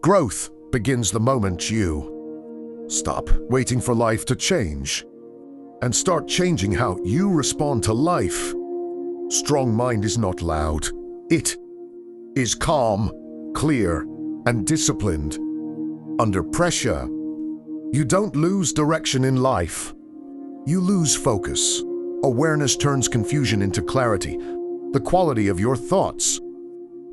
Growth begins the moment you stop waiting for life to change and start changing how you respond to life. Strong mind is not loud. It is calm, clear, and disciplined. Under pressure, you don't lose direction in life. You lose focus. Awareness turns confusion into clarity. The quality of your thoughts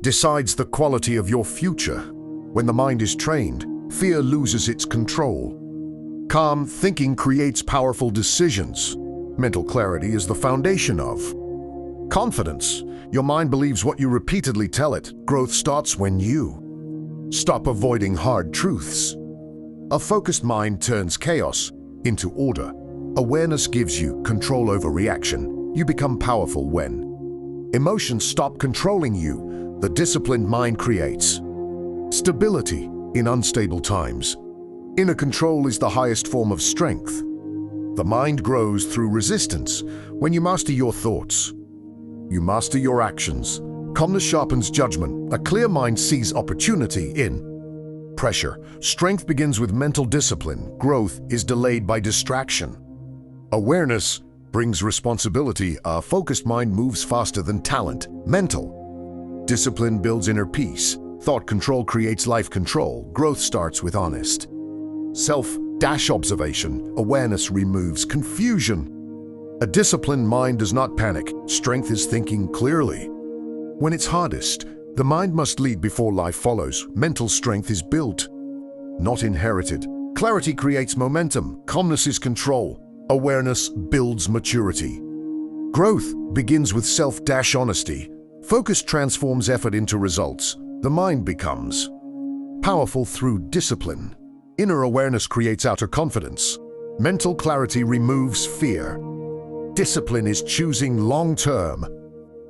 decides the quality of your future. When the mind is trained, fear loses its control. Calm thinking creates powerful decisions. Mental clarity is the foundation of confidence. Your mind believes what you repeatedly tell it. Growth starts when you stop avoiding hard truths. A focused mind turns chaos into order. Awareness gives you control over reaction. You become powerful when emotions stop controlling you. The disciplined mind creates stability in unstable times. Inner control is the highest form of strength. The mind grows through resistance. When you master your thoughts, you master your actions. Calmness sharpens judgment. A clear mind sees opportunity in pressure. Strength begins with mental discipline. Growth is delayed by distraction. Awareness brings responsibility. A focused mind moves faster than talent. Mental discipline builds inner peace. Thought control creates life control. Growth starts with honest self-observation. Awareness removes confusion. A disciplined mind does not panic. Strength is thinking clearly. When it's hardest, the mind must lead before life follows. Mental strength is built, not inherited. Clarity creates momentum. Calmness is control. Awareness builds maturity. Growth begins with self-honesty. Focus transforms effort into results. The mind becomes powerful through discipline. Inner awareness creates outer confidence. Mental clarity removes fear. Discipline is choosing long-term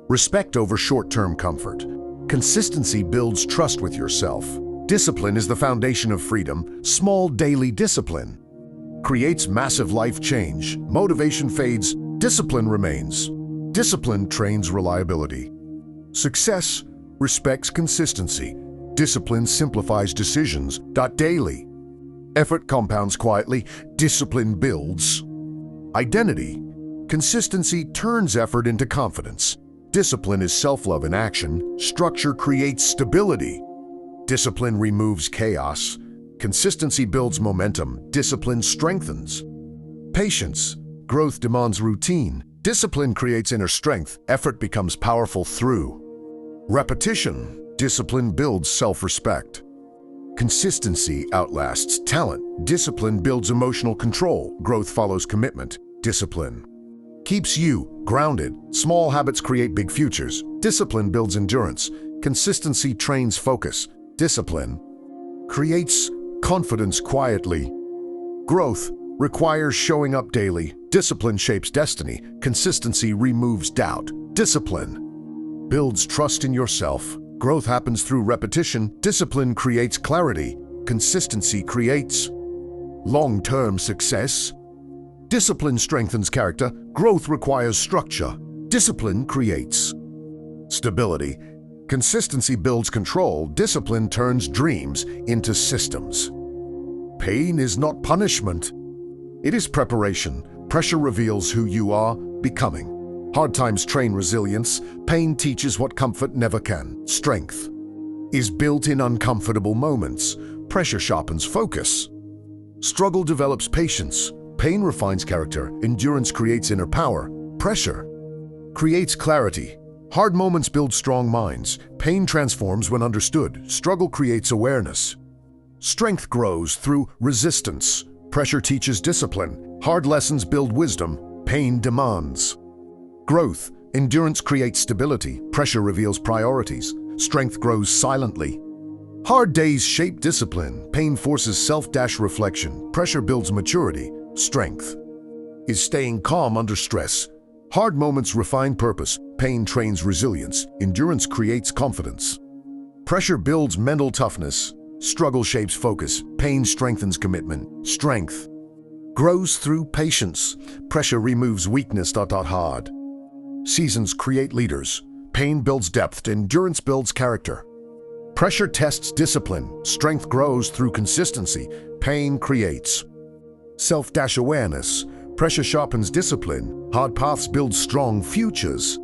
respect over short-term comfort. Consistency builds trust with yourself. Discipline is the foundation of freedom. Small daily discipline creates massive life change. Motivation fades, discipline remains. Discipline trains reliability. Success respects consistency. Discipline simplifies decisions. Daily effort compounds quietly. Discipline builds identity. Consistency turns effort into confidence. Discipline is self-love in action. Structure creates stability. Discipline removes chaos. Consistency builds momentum. Discipline strengthens patience. Growth demands routine. Discipline creates inner strength. Effort becomes powerful through repetition. Discipline builds self-respect. Consistency outlasts talent. Discipline builds emotional control. Growth follows commitment. Discipline keeps you grounded. Small habits create big futures. Discipline builds endurance. Consistency trains focus. Discipline creates confidence quietly. Growth requires showing up daily. Discipline shapes destiny. Consistency removes doubt. Discipline builds trust in yourself. Growth happens through repetition. Discipline creates clarity. Consistency creates long-term success. Discipline strengthens character. Growth requires structure. Discipline creates stability. Consistency builds control. Discipline turns dreams into systems. Pain is not punishment. It is preparation. Pressure reveals who you are becoming. Hard times train resilience. Pain teaches what comfort never can. Strength is built in uncomfortable moments. Pressure sharpens focus. Struggle develops patience. Pain refines character. Endurance creates inner power. Pressure creates clarity. Hard moments build strong minds. Pain transforms when understood. Struggle creates awareness. Strength grows through resistance. Pressure teaches discipline. Hard lessons build wisdom. Pain demands growth. Endurance creates stability. Pressure reveals priorities. Strength grows silently. Hard days shape discipline. Pain forces self-reflection. Pressure builds maturity. Strength is staying calm under stress. Hard moments refine purpose. Pain trains resilience. Endurance creates confidence. Pressure builds mental toughness. Struggle shapes focus. Pain strengthens commitment. Strength grows through patience. Pressure removes weakness. Hard seasons create leaders. Pain builds depth. Endurance builds character. Pressure tests discipline. Strength grows through consistency. Pain creates self-awareness. Pressure sharpens discipline. Hard paths build strong futures.